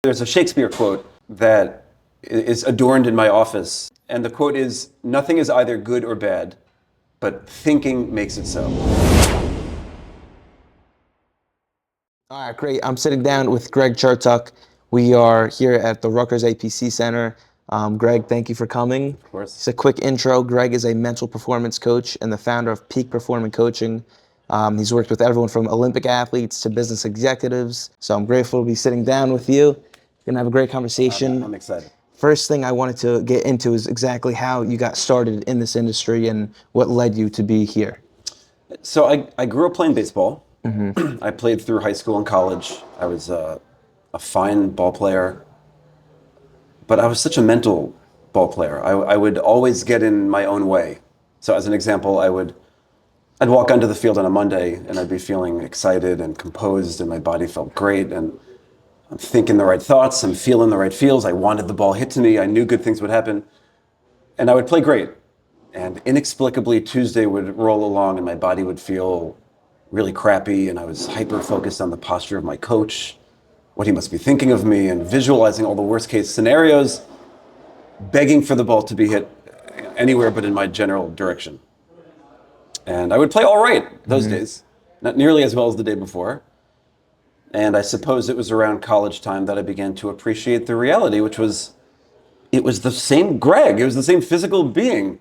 There's a Shakespeare quote that is adorned in my office, and the quote is, "Nothing is either good or bad, but thinking makes it so." All right, great. I'm sitting down with Greg Chertok. We are here at the Rutgers APC Center. Greg, thank you for coming. Of course. Just a quick intro. Greg is a mental performance coach and the founder of Peak Performing Coaching. He's worked with everyone from Olympic athletes to business executives. So I'm grateful to be sitting down with you. We're gonna have a great conversation. I'm excited. First thing I wanted to get into is exactly how you got started in this industry and what led you to be here. So I grew up playing baseball. I played through high school and college. I was a fine ball player, but I was such a mental ball player. I would always get in my own way. So as an example, I'd walk onto the field on a Monday and I'd be feeling excited and composed and my body felt great and I'm thinking the right thoughts, I'm feeling the right feels. I wanted the ball hit to me. I knew good things would happen. And I would play great. And inexplicably, Tuesday would roll along and my body would feel really crappy. And I was hyper-focused on the posture of my coach, what he must be thinking of me, and visualizing all the worst-case scenarios, begging for the ball to be hit anywhere but in my general direction. And I would play all right those days, not nearly as well as the day before. And I suppose it was around college time that I began to appreciate the reality, which was, it was the same Greg. It was the same physical being,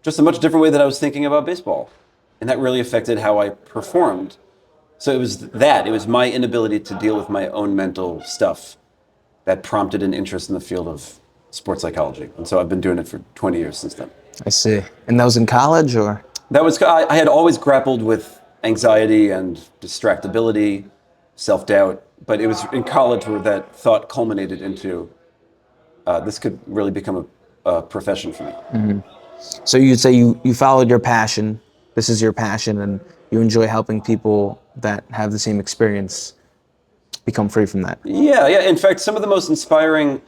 just a much different way that I was thinking about baseball. And that really affected how I performed. So it was my inability to deal with my own mental stuff that prompted an interest in the field of sports psychology. And so I've been doing it for 20 years since then. I see. And that was in college, or? I had always grappled with anxiety and distractibility, self-doubt, but it was in college where that thought culminated into this could really become a profession for me. So you'd say you followed your passion. This is your passion, and you enjoy helping people that have the same experience become free from that. Yeah. In fact, some of the most inspiring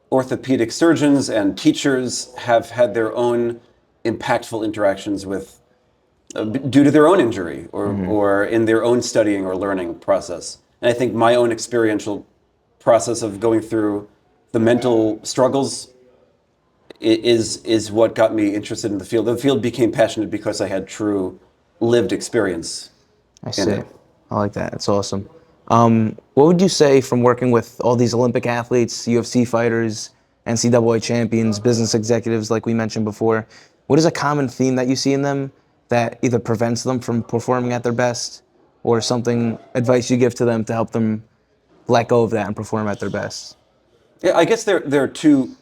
orthopedic surgeons and teachers have had their own impactful interactions with due to their own injury or in their own studying or learning process. And I think my own experiential process of going through the mental struggles is what got me interested in the field. The field became passionate because I had true lived experience. I see. I like that. It's awesome. What would you say from working with all these Olympic athletes, UFC fighters, NCAA champions, business executives like we mentioned before, what is a common theme that you see in them that either prevents them from performing at their best or advice you give to them to help them let go of that and perform at their best? Yeah, I guess there are two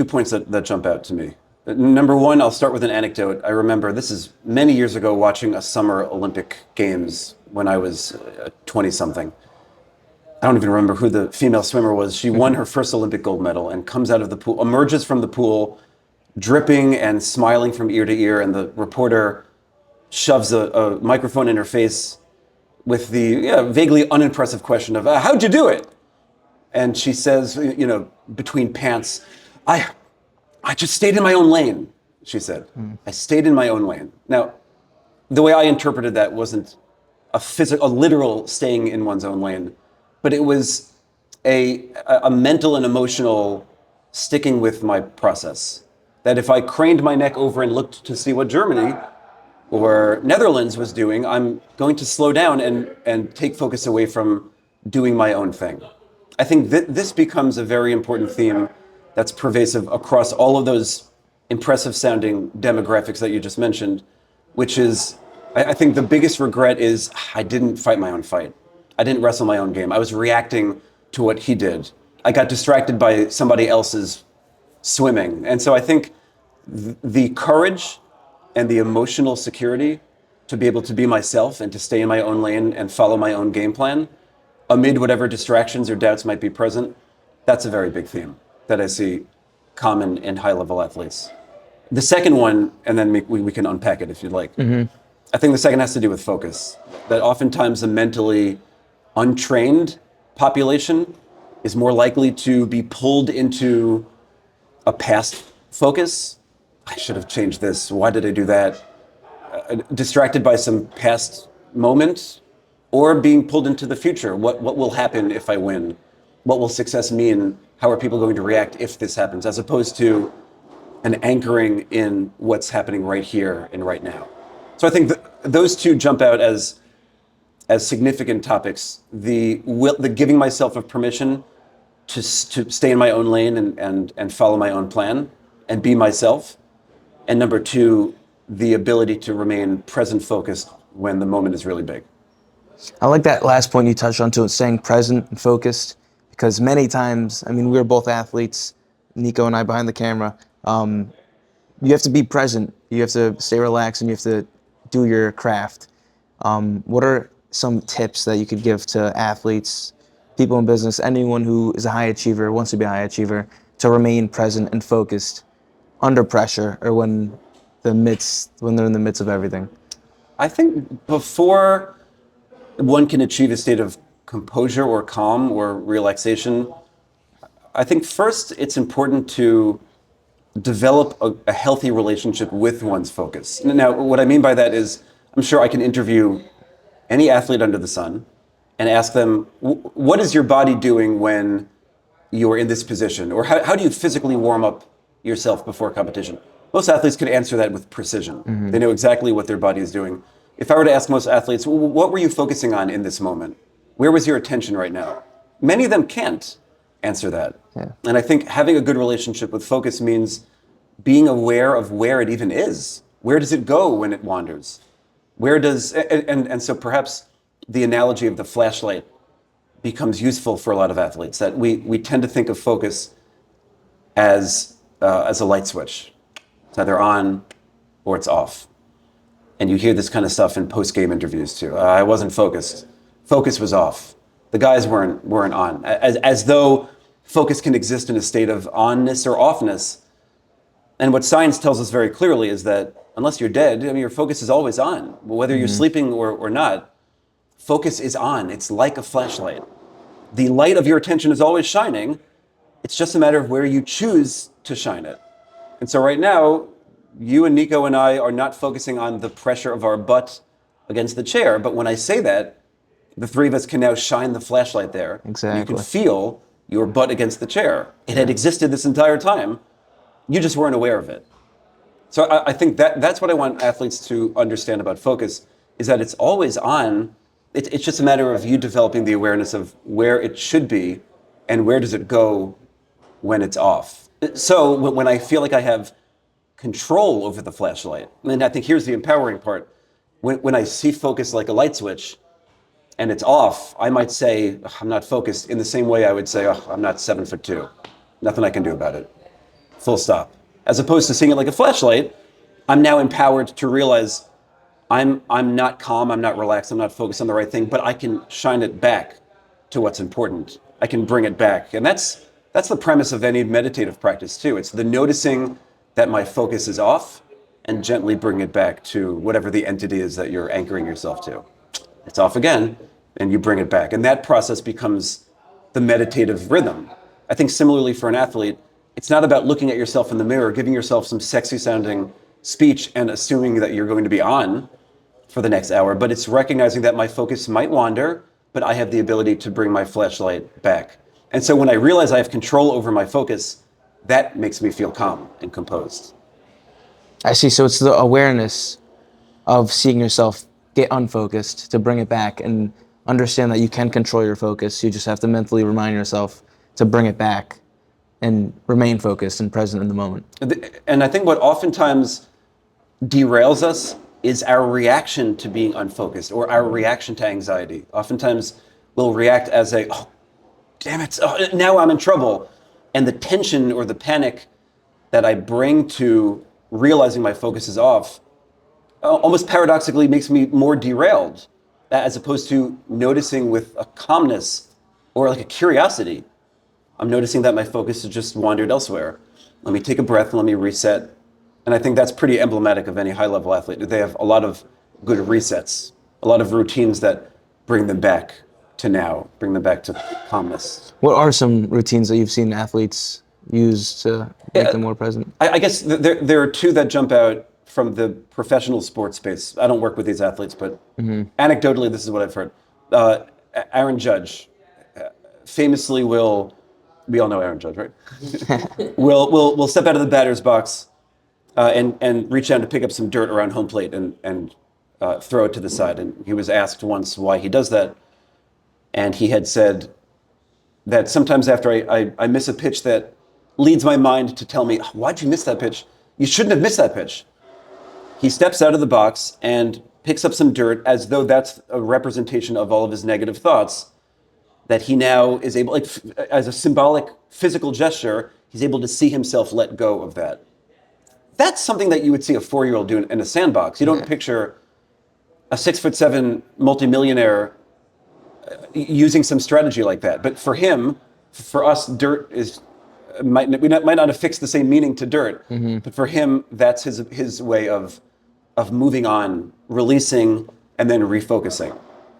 points that jump out to me. Number one, I'll start with an anecdote. I remember, this is many years ago, watching a summer Olympic Games when I was 20-something. I don't even remember who the female swimmer was. She won her first Olympic gold medal and comes out of the pool, emerges from the pool, dripping and smiling from ear to ear, and the reporter shoves a microphone in her face with the vaguely unimpressive question of, how'd you do it? And she says, between pants, I just stayed in my own lane, she said. I stayed in my own lane. Now, the way I interpreted that wasn't a literal staying in one's own lane, but it was a mental and emotional sticking with my process. That if I craned my neck over and looked to see what Germany or Netherlands was doing, I'm going to slow down and take focus away from doing my own thing. I think this becomes a very important theme that's pervasive across all of those impressive sounding demographics that you just mentioned, which is, I think the biggest regret is I didn't fight my own fight. I didn't wrestle my own game. I was reacting to what he did. I got distracted by somebody else's swimming. And so I think the courage and the emotional security to be able to be myself and to stay in my own lane and follow my own game plan amid whatever distractions or doubts might be present, that's a very big theme that I see common in high-level athletes. The second one, and then we can unpack it if you'd like. I think the second has to do with focus. That oftentimes a mentally untrained population is more likely to be pulled into a past focus. I should have changed this. Why did I do that? Distracted by some past moment, or being pulled into the future. What will happen if I win? what will success mean? How are people going to react if this happens? As opposed to an anchoring in what's happening right here and right now. So I think those two jump out as significant topics. The giving myself of permission to stay in my own lane and follow my own plan and be myself. And number two, the ability to remain present focused when the moment is really big. I like that last point you touched on too, staying present and focused, because many times, I mean, we're both athletes, Nico and I behind the camera. You have to be present. You have to stay relaxed and you have to do your craft. What are some tips that you could give to athletes, people in business, anyone who is a high achiever, wants to be a high achiever, to remain present and focused under pressure or when they're in the midst of everything? I think before one can achieve a state of composure or calm or relaxation, I think first it's important to develop a healthy relationship with one's focus. Now, what I mean by that is, I'm sure I can interview any athlete under the sun and ask them, what is your body doing when you are in this position? Or how do you physically warm up yourself before competition? Most athletes can answer that with precision. Mm-hmm. They know exactly what their body is doing. If I were to ask most athletes, what were you focusing on in this moment? Where was your attention right now? Many of them can't answer that. Yeah. And I think having a good relationship with focus means being aware of where it even is. Where does it go when it wanders? And so perhaps the analogy of the flashlight becomes useful for a lot of athletes, that we tend to think of focus as a light switch. It's either on or it's off. And you hear this kind of stuff in post-game interviews too. I wasn't focused. Focus was off. The guys weren't on. As though focus can exist in a state of onness or offness. And what science tells us very clearly is that unless you're dead, I mean, your focus is always on. Whether you're sleeping or not, focus is on. It's like a flashlight. The light of your attention is always shining. It's just a matter of where you choose to shine it. And so right now, you and Nico and I are not focusing on the pressure of our butt against the chair. But when I say that, the three of us can now shine the flashlight there. Exactly. You can feel your butt against the chair. It had existed this entire time. You just weren't aware of it. So I think that's what I want athletes to understand about focus, is that it's always on. It's just a matter of you developing the awareness of where it should be and where does it go when it's off. So when I feel like I have control over the flashlight, and I think here's the empowering part, when I see focus like a light switch and it's off, I might say, I'm not focused, in the same way I would say, I'm not 7'2". Nothing I can do about it. Full stop. As opposed to seeing it like a flashlight, I'm now empowered to realize I'm not calm, I'm not relaxed, I'm not focused on the right thing, but I can shine it back to what's important. I can bring it back. And that's the premise of any meditative practice too. It's the noticing that my focus is off and gently bring it back to whatever the entity is that you're anchoring yourself to. It's off again, and you bring it back. And that process becomes the meditative rhythm. I think similarly for an athlete, it's not about looking at yourself in the mirror, giving yourself some sexy sounding speech and assuming that you're going to be on for the next hour, but it's recognizing that my focus might wander, but I have the ability to bring my flashlight back. And so when I realize I have control over my focus, that makes me feel calm and composed. I see. So it's the awareness of seeing yourself get unfocused to bring it back and understand that you can control your focus. You just have to mentally remind yourself to bring it back and remain focused and present in the moment. And I think what oftentimes derails us is our reaction to being unfocused or our reaction to anxiety. Oftentimes we'll react as oh, damn it, now I'm in trouble. And the tension or the panic that I bring to realizing my focus is off almost paradoxically makes me more derailed, as opposed to noticing with a calmness or like a curiosity. I'm noticing that my focus has just wandered elsewhere. Let me take a breath and let me reset. And I think that's pretty emblematic of any high-level athlete. They have a lot of good resets, a lot of routines that bring them back to now, bring them back to calmness. What are some routines that you've seen athletes use to make them more present? I guess there are two that jump out from the professional sports space. I don't work with these athletes, but anecdotally, this is what I've heard. Aaron Judge, famously will, we all know Aaron Judge, right? will step out of the batter's box and reach down to pick up some dirt around home plate and throw it to the side. And he was asked once why he does that. And he had said that sometimes after I miss a pitch that leads my mind to tell me, why'd you miss that pitch? You shouldn't have missed that pitch. He steps out of the box and picks up some dirt as though that's a representation of all of his negative thoughts, that he now is able, like, as a symbolic physical gesture, he's able to see himself let go of that. That's something that you would see a 4-year-old do in a sandbox. You don't picture a 6'7" multimillionaire using some strategy like that. But for him, for us, dirt might not have fixed the same meaning to dirt. But for him, that's his way of moving on, releasing, and then refocusing.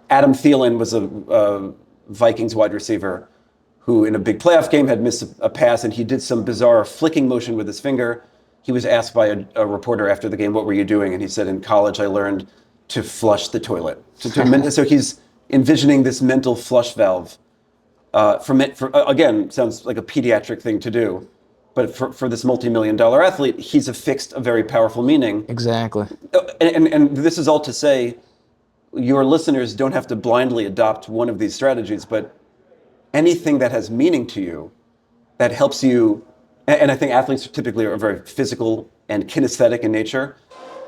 Adam Thielen was a Vikings wide receiver who in a big playoff game had missed a pass, and he did some bizarre flicking motion with his finger. He was asked by a reporter after the game, what were you doing? And he said, in college, I learned to flush the toilet. So he's envisioning this mental flush valve. Again, sounds like a pediatric thing to do. But for this multi-million-dollar athlete, he's affixed a very powerful meaning. Exactly. And this is all to say, your listeners don't have to blindly adopt one of these strategies, but anything that has meaning to you, that helps you, and I think athletes typically are very physical and kinesthetic in nature.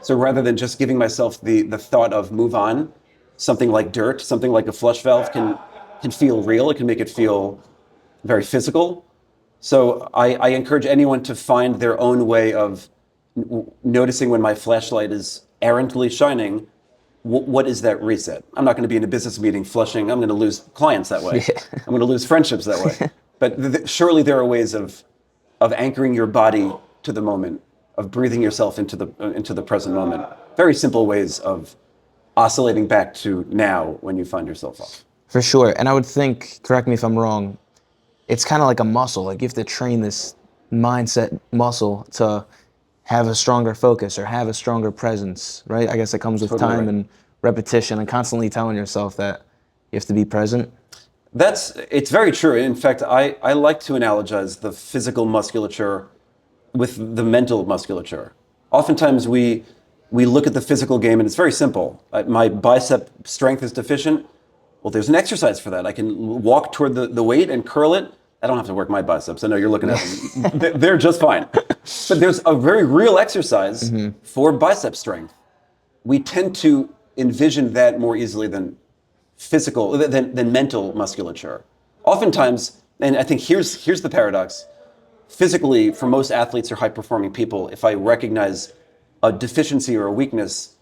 So rather than just giving myself the thought of move on, something like dirt, something like a flush valve can feel real. It can make it feel very physical. So I encourage anyone to find their own way of noticing when my flashlight is errantly shining. What is that reset? I'm not going to be in a business meeting flushing. I'm going to lose clients that way. I'm going to lose friendships that way. But surely there are ways of anchoring your body to the moment, of breathing yourself into the present moment. Very simple ways of oscillating back to now when you find yourself off. For sure. And I would think, correct me if I'm wrong, it's kind of like a muscle. Like you have to train this mindset muscle to have a stronger focus or have a stronger presence, right? I guess it comes with Totally time right. and repetition and constantly telling yourself that you have to be present. It's very true. In fact, I like to analogize the physical musculature with the mental musculature. Oftentimes we look at the physical game and it's very simple. My bicep strength is deficient. Well, there's an exercise for that. I can walk toward the weight and curl it. I don't have to work my biceps. I know you're looking at them. They're just fine. But there's a very real exercise for bicep strength. We tend to envision that more easily than mental musculature. Oftentimes, and I think here's the paradox. Physically, for most athletes or high-performing people, if I recognize a deficiency or a weakness,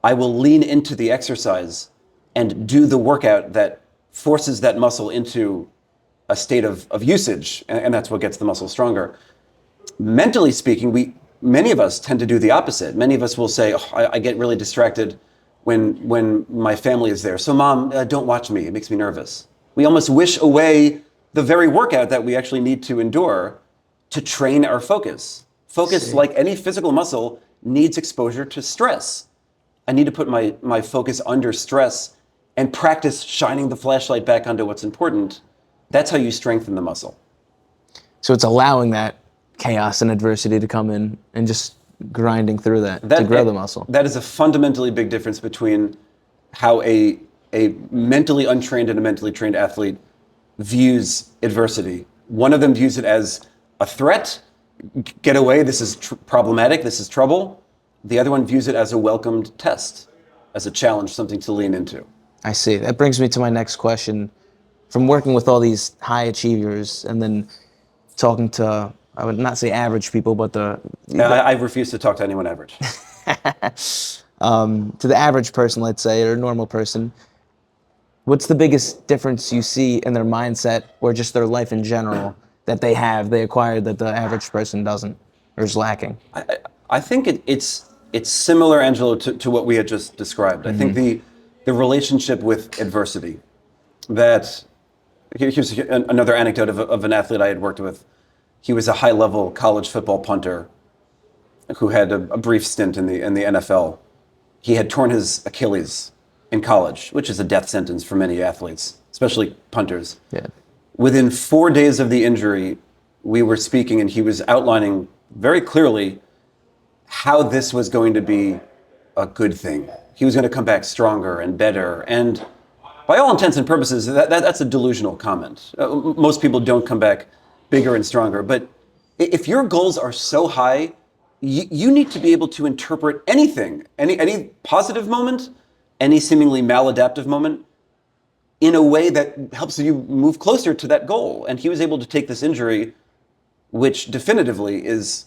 I will lean into the exercise and do the workout that forces that muscle into a state of usage, and that's what gets the muscle stronger. Mentally speaking, many of us tend to do the opposite. Many of us will say, I get really distracted when my family is there. So mom, don't watch me, it makes me nervous. We almost wish away the very workout that we actually need to endure to train our focus. Focus, like any physical muscle, needs exposure to stress. I need to put my focus under stress and practice shining the flashlight back onto what's important. That's how you strengthen the muscle. So it's allowing that chaos and adversity to come in and just grinding through that to grow the muscle. That is a fundamentally big difference between how a mentally untrained and a mentally trained athlete views adversity. One of them views it as a threat. Get away, this is problematic, this is trouble. The other one views it as a welcomed test, as a challenge, something to lean into. I see. That brings me to my next question. From working with all these high achievers and then talking to, I would not say average people, but I refuse to talk to anyone average. To the average person, let's say, or normal person, what's the biggest difference you see in their mindset or just their life in general that they acquired that the average person doesn't or is lacking? I think it's similar, Angelo, to what we had just described. I think the relationship with adversity. Here's another anecdote of an athlete I had worked with. He was a high-level college football punter who had a brief stint in the NFL. He had torn his Achilles in college, which is a death sentence for many athletes, especially punters. Yeah. Within 4 days of the injury, we were speaking and he was outlining very clearly how this was going to be a good thing. He was going to come back stronger and better. And by all intents and purposes, that's a delusional comment. Most people don't come back bigger and stronger. But if your goals are so high, you need to be able to interpret anything, any positive moment, any seemingly maladaptive moment, in a way that helps you move closer to that goal. And he was able to take this injury, which definitively is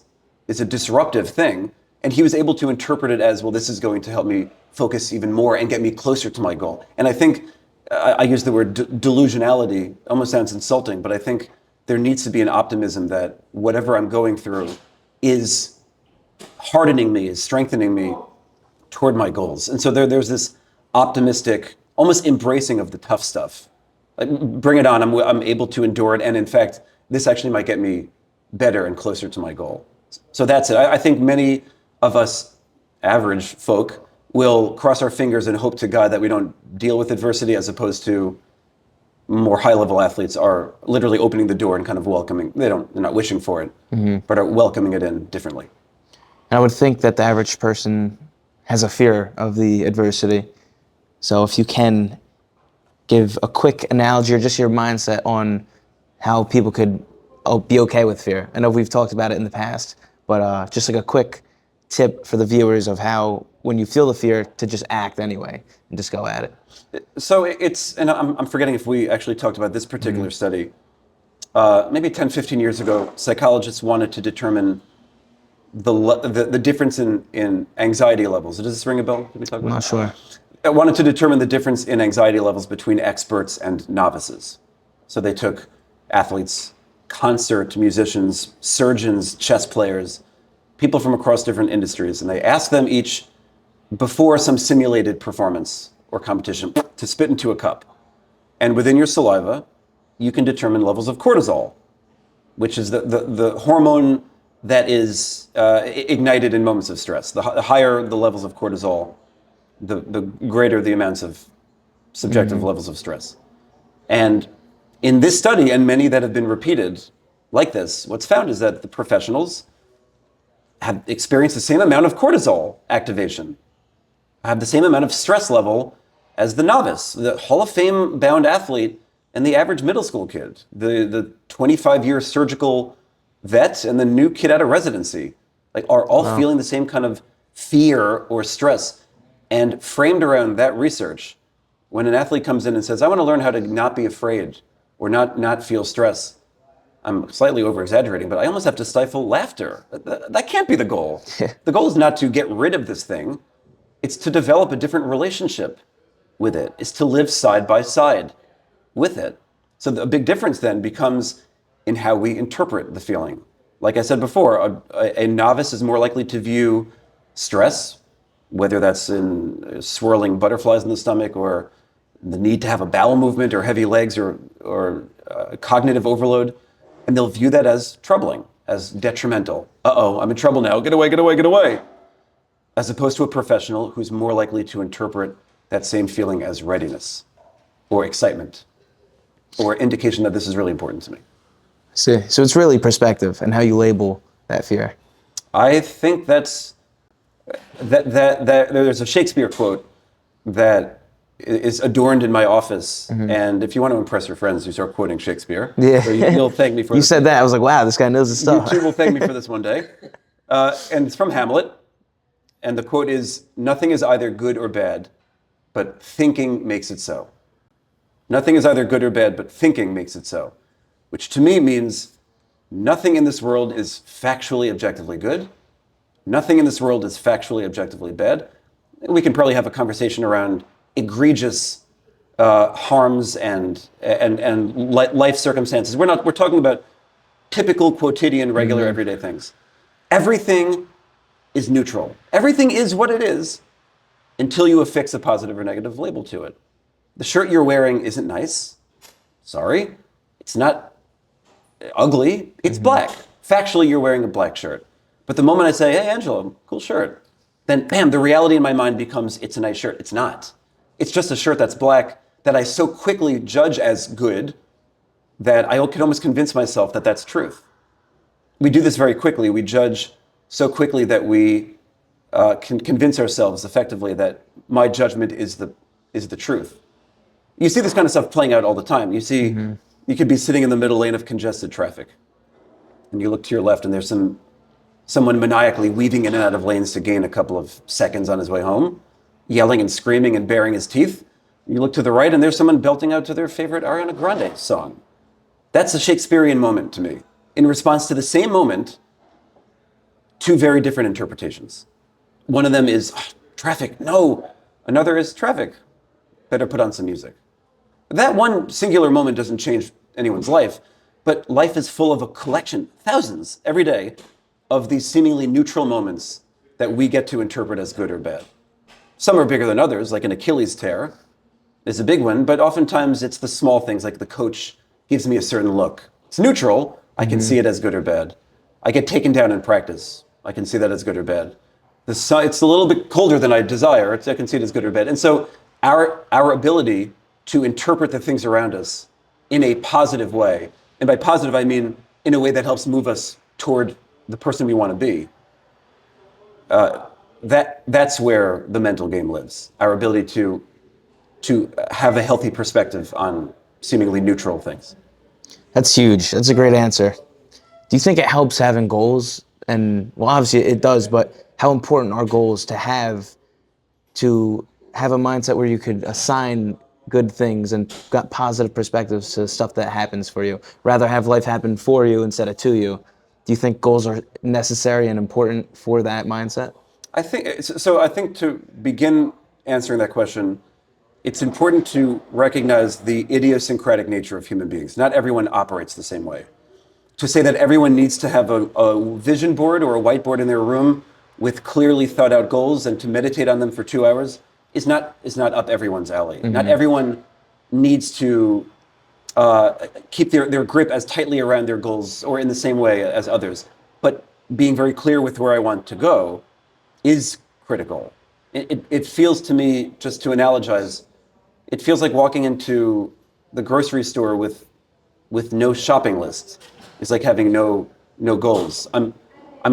a disruptive thing, and he was able to interpret it as, well, this is going to help me focus even more and get me closer to my goal. And I think, I use the word delusionality, almost sounds insulting, but I think there needs to be an optimism that whatever I'm going through is hardening me, is strengthening me toward my goals. And so there's this optimistic, almost embracing of the tough stuff. Like, bring it on, I'm able to endure it, and in fact, this actually might get me better and closer to my goal. So that's it. I think many of us average folk will cross our fingers and hope to God that we don't deal with adversity, as opposed to more high-level athletes are literally opening the door and kind of welcoming. They're not wishing for it, but are welcoming it in differently. And I would think that the average person has a fear of the adversity. So if you can give a quick analogy or just your mindset on how people could be okay with fear. I know we've talked about it in the past, but just like a quick tip for the viewers of how, when you feel the fear, to just act anyway and just go at it. So and I'm forgetting if we actually talked about this particular study. Maybe 10, 15 years ago, psychologists wanted to determine the difference in anxiety levels. Does this ring a bell? Did we talk about I'm not sure. I wanted to determine the difference in anxiety levels between experts and novices. So they took athletes, concert musicians, surgeons, chess players, people from across different industries, and they asked them each, before some simulated performance or competition, to spit into a cup. And within your saliva, you can determine levels of cortisol, which is the hormone that is ignited in moments of stress. The higher the levels of cortisol, the greater the amounts of subjective levels of stress. And in this study, and many that have been repeated like this, what's found is that the professionals have experienced the same amount of cortisol activation, have the same amount of stress level as the novice, the Hall of Fame bound athlete, and the average middle school kid, the 25-year surgical vet and the new kid out of residency, like, are all feeling the same kind of fear or stress. And framed around that research, when an athlete comes in and says, I want to learn how to not be afraid or not feel stress, I'm slightly over-exaggerating, but I almost have to stifle laughter. That can't be the goal. The goal is not to get rid of this thing. It's to develop a different relationship with it. It's to live side by side with it. So the big difference then becomes in how we interpret the feeling. Like I said before, a novice is more likely to view stress, whether that's in swirling butterflies in the stomach or the need to have a bowel movement or heavy legs or cognitive overload, and they'll view that as troubling, as detrimental. Uh-oh, I'm in trouble now. Get away, get away, get away. As opposed to a professional who's more likely to interpret that same feeling as readiness or excitement or indication that this is really important to me. See, so it's really perspective and how you label that fear. I think that there's a Shakespeare quote that is adorned in my office, and if you want to impress your friends, you start quoting Shakespeare. Yeah, so you'll thank me for you this. said that. I was like, wow, this guy knows his stuff. You too will thank me for this one day. And it's from Hamlet, and the quote is, "Nothing is either good or bad, but thinking makes it so." Nothing is either good or bad, but thinking makes it so, which to me means nothing in this world is factually objectively good. Nothing in this world is factually objectively bad. We can probably have a conversation around egregious harms and life circumstances. We're talking about typical quotidian, regular, everyday things. Everything is neutral. Everything is what it is until you affix a positive or negative label to it. The shirt you're wearing isn't nice. Sorry. It's not ugly. It's black. Factually, you're wearing a black shirt. But the moment I say, hey, Angela, cool shirt, then bam, the reality in my mind becomes, it's a nice shirt. It's not. It's just a shirt that's black that I so quickly judge as good that I can almost convince myself that that's truth. We do this very quickly. We judge so quickly that we can convince ourselves effectively that my judgment is the truth. You see this kind of stuff playing out all the time. You see, you could be sitting in the middle lane of congested traffic, and you look to your left, and there's someone maniacally weaving in and out of lanes to gain a couple of seconds on his way home, yelling and screaming and baring his teeth. You look to the right, and there's someone belting out to their favorite Ariana Grande song. That's a Shakespearean moment to me. In response to the same moment, two very different interpretations. One of them is, "Oh, traffic, no." Another is, "Traffic, better put on some music." That one singular moment doesn't change anyone's life, but life is full of a collection, thousands every day, of these seemingly neutral moments that we get to interpret as good or bad. Some are bigger than others, like an Achilles tear is a big one, but oftentimes it's the small things, like the coach gives me a certain look. It's neutral, I can see it as good or bad. I get taken down in practice, I can see that as good or bad. It's a little bit colder than I desire, I can see it as good or bad. And so our ability to interpret the things around us in a positive way, and by positive I mean in a way that helps move us toward the person we want to be, that's where the mental game lives. Our ability to have a healthy perspective on seemingly neutral things. That's huge. That's a great answer. Do you think it helps having goals? And well, obviously it does, but how important are goals to have a mindset where you could assign good things and got positive perspectives to stuff that happens for you, rather have life happen for you instead of to you? Do you think goals are necessary and important for that mindset? I think to begin answering that question, it's important to recognize the idiosyncratic nature of human beings. Not everyone operates the same way. To say that everyone needs to have a vision board or a whiteboard in their room with clearly thought out goals and to meditate on them for 2 hours is not up everyone's alley. Not everyone needs to keep their grip as tightly around their goals or in the same way as others. But being very clear with where I want to go is critical. It feels to me, just to analogize, it feels like walking into the grocery store with no shopping list. It's like having no goals. I'm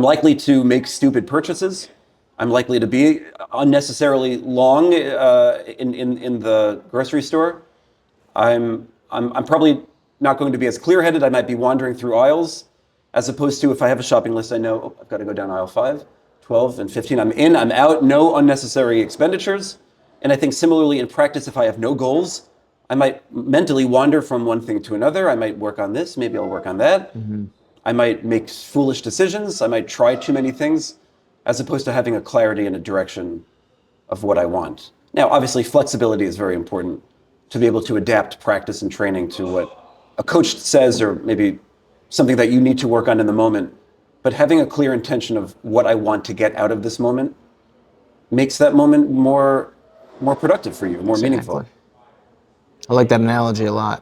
likely to make stupid purchases. I'm likely to be unnecessarily long in the grocery store. I'm probably not going to be as clear-headed. I might be wandering through aisles, as opposed to if I have a shopping list, I know, oh, I've got to go down aisle 5, 12, and 15. I'm in, I'm out, no unnecessary expenditures. And I think similarly in practice, if I have no goals, I might mentally wander from one thing to another. I might work on this, maybe I'll work on that. I might make foolish decisions. I might try too many things, as opposed to having a clarity and a direction of what I want. Now, obviously, flexibility is very important to be able to adapt practice and training to what a coach says, or maybe something that you need to work on in the moment. But having a clear intention of what I want to get out of this moment makes that moment more productive for you, more meaningful. I like that analogy a lot.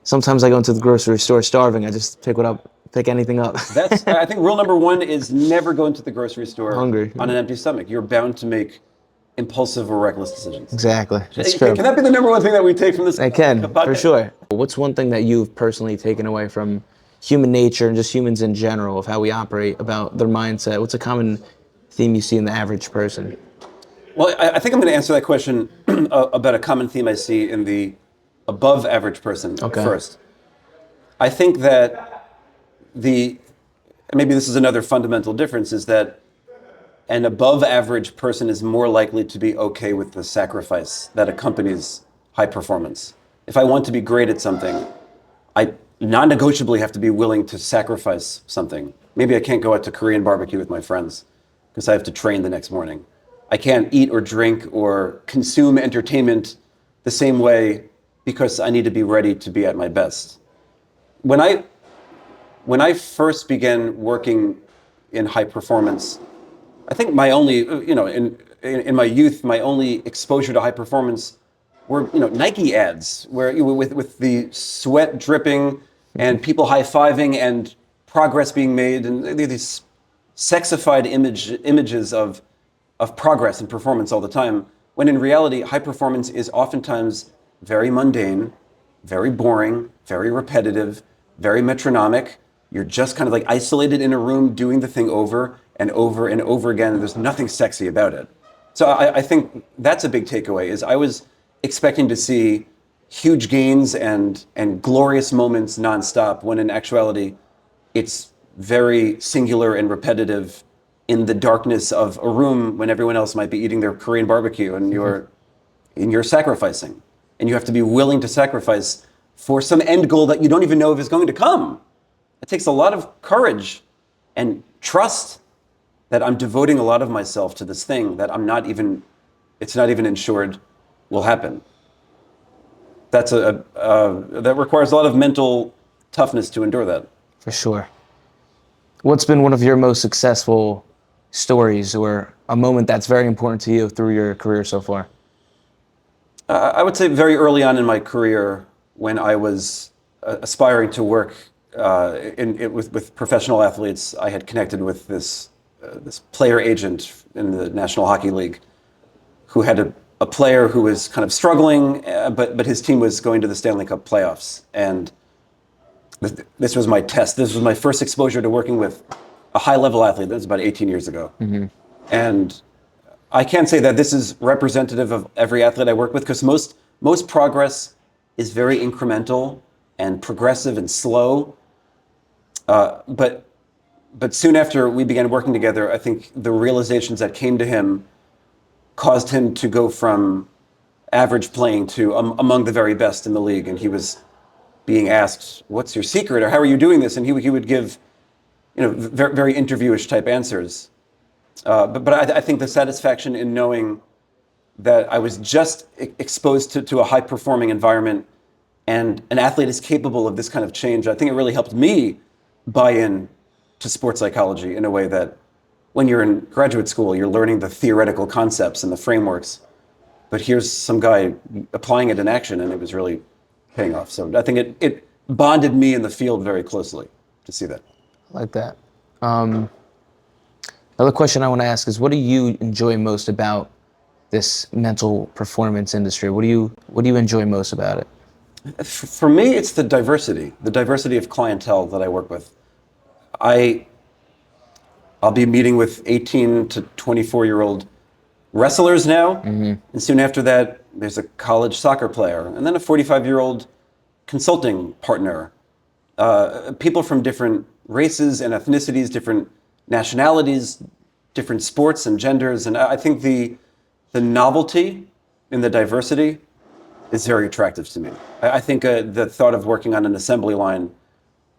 Sometimes I go into the grocery store starving. I just pick anything up. I think rule number 1 is never go into the grocery store Hungry. on an empty stomach. You're bound to make impulsive or reckless decisions. Exactly. That's true. Can that be the number 1 thing that we take from this? I can, podcast? for sure. What's one thing that you've personally taken away from human nature and just humans in general, of how we operate, about their mindset? What's a common theme you see in the average person? Well, I think I'm going to answer that question about a common theme I see in the above average person first. I think that maybe this is another fundamental difference, is that an above average person is more likely to be okay with the sacrifice that accompanies high performance. If I want to be great at something, I non-negotiably have to be willing to sacrifice something. Maybe I can't go out to Korean barbecue with my friends because I have to train the next morning. I can't eat or drink or consume entertainment the same way because I need to be ready to be at my best. When I first began working in high performance, I think my only, in my youth, my only exposure to high performance were, Nike ads, where with the sweat dripping and people high-fiving and progress being made, and these sexified images of progress and performance all the time, when in reality, high performance is oftentimes very mundane, very boring, very repetitive, very metronomic. You're just kind of like isolated in a room doing the thing over and over and over again, and there's nothing sexy about it. So I think that's a big takeaway, is I was expecting to see huge gains and glorious moments nonstop, when in actuality, it's very singular and repetitive in the darkness of a room when everyone else might be eating their Korean barbecue, and you're sacrificing. And you have to be willing to sacrifice for some end goal that you don't even know if is going to come. It takes a lot of courage and trust that I'm devoting a lot of myself to this thing that it's not even ensured will happen. That requires a lot of mental toughness to endure that. For sure. What's been one of your most successful stories, or a moment that's very important to you through your career so far? I would say very early on in my career, when I was aspiring to work with professional athletes, I had connected with this player agent in the National Hockey League, who had a player who was kind of struggling, but his team was going to the Stanley Cup playoffs. And this was my test. This was my first exposure to working with a high-level athlete. That was about 18 years ago. Mm-hmm. And I can't say that this is representative of every athlete I work with, because most progress is very incremental and progressive and slow. But soon after we began working together, I think the realizations that came to him caused him to go from average playing to among the very best in the league. And he was being asked, "What's your secret?" or "How are you doing this?" And he would give, very, very interviewish type answers. But I think the satisfaction in knowing that I was just exposed to a high performing environment, and an athlete is capable of this kind of change, I think it really helped me buy in to sports psychology in a way that, when you're in graduate school, you're learning the theoretical concepts and the frameworks, but here's some guy applying it in action, and it was really paying off. So I think it bonded me in the field very closely to see that. I like that. Another question I want to ask is, what do you enjoy most about this mental performance industry? What do you enjoy most about it? For me, it's the diversity of clientele that I work with. I'll be meeting with 18 to 24-year-old wrestlers now, mm-hmm. and soon after that, there's a college soccer player, and then a 45-year-old consulting partner. People from different races and ethnicities, different nationalities, different sports and genders, and I think the novelty in the diversity is very attractive to me. I think the thought of working on an assembly line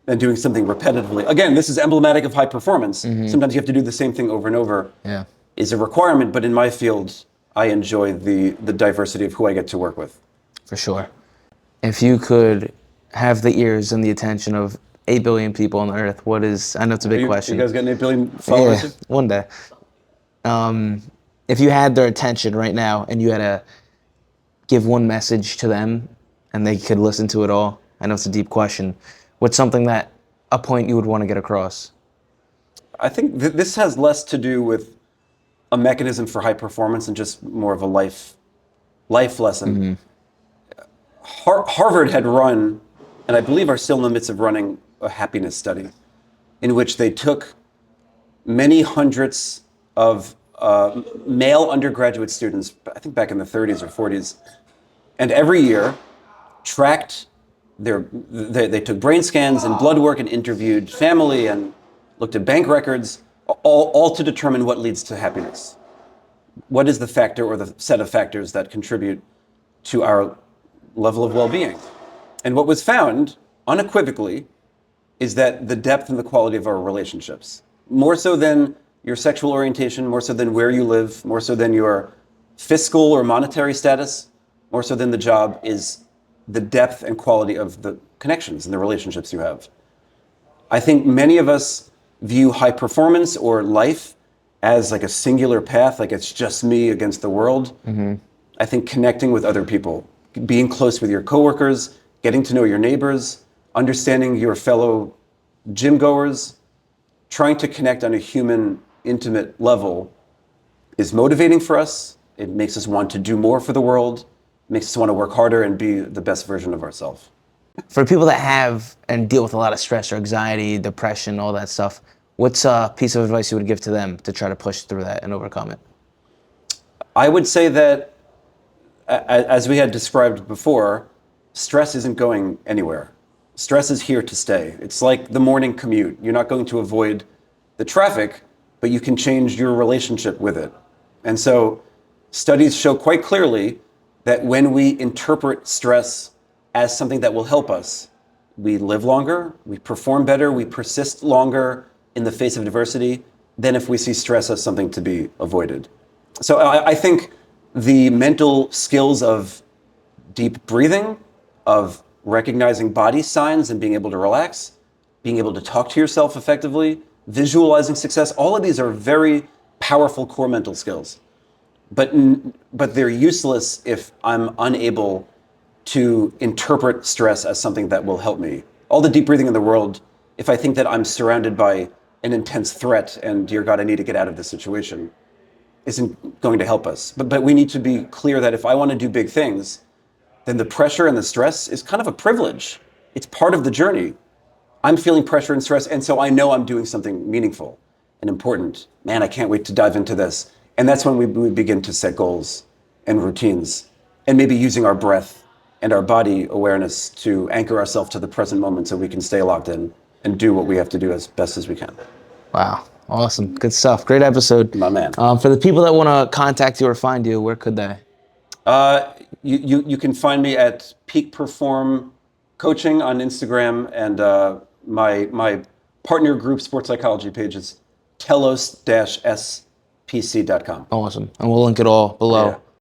and doing something repetitively, again, this is emblematic of high performance. Mm-hmm. Sometimes you have to do the same thing over and over. Yeah. Is a requirement, but in my field, I enjoy the diversity of who I get to work with. For sure. If you could have the ears and the attention of 8 billion people on Earth, I know it's a big question. You guys getting 8 billion followers? Yeah, one day. If you had their attention right now and you had to give one message to them and they could listen to it all, I know it's a deep question, what's a point you would want to get across? I think this has less to do with a mechanism for high performance and just more of a life lesson. Mm-hmm. Harvard had run, and I believe are still in the midst of running, a happiness study in which they took many hundreds of male undergraduate students, I think back in the 30s or 40s, and every year tracked they took brain scans and blood work and interviewed family and looked at bank records, all to determine what leads to happiness. What is the factor or the set of factors that contribute to our level of well-being? And what was found unequivocally is that the depth and the quality of our relationships, more so than your sexual orientation, more so than where you live, more so than your fiscal or monetary status, more so than the job, is the depth and quality of the connections and the relationships you have. I think many of us view high performance or life as like a singular path, like it's just me against the world. Mm-hmm. I think connecting with other people, being close with your coworkers, getting to know your neighbors, understanding your fellow gym goers, trying to connect on a human, intimate level is motivating for us. It makes us want to do more for the world, makes us want to work harder and be the best version of ourselves. For people that have and deal with a lot of stress or anxiety, depression, all that stuff, what's a piece of advice you would give to them to try to push through that and overcome it? I would say that, as we had described before, stress isn't going anywhere. Stress is here to stay. It's like the morning commute. You're not going to avoid the traffic, but you can change your relationship with it. And so studies show quite clearly that when we interpret stress as something that will help us, we live longer, we perform better, we persist longer in the face of adversity than if we see stress as something to be avoided. So I think the mental skills of deep breathing, of recognizing body signs and being able to relax, being able to talk to yourself effectively, visualizing success, all of these are very powerful core mental skills. But they're useless if I'm unable to interpret stress as something that will help me. All the deep breathing in the world, if I think that I'm surrounded by an intense threat and, dear God, I need to get out of this situation, isn't going to help us. But we need to be clear that if I want to do big things, then the pressure and the stress is kind of a privilege. It's part of the journey. I'm feeling pressure and stress, and so I know I'm doing something meaningful and important. Man, I can't wait to dive into this. And that's when we begin to set goals and routines, and maybe using our breath and our body awareness to anchor ourselves to the present moment so we can stay locked in and do what we have to do as best as we can. Wow. Awesome. Good stuff. Great episode. My man. For the people that want to contact you or find you, where could they? You can find me at Peak Perform Coaching on Instagram, and my partner group sports psychology page is telos-spc.com. Awesome. And we'll link it all below. Yeah.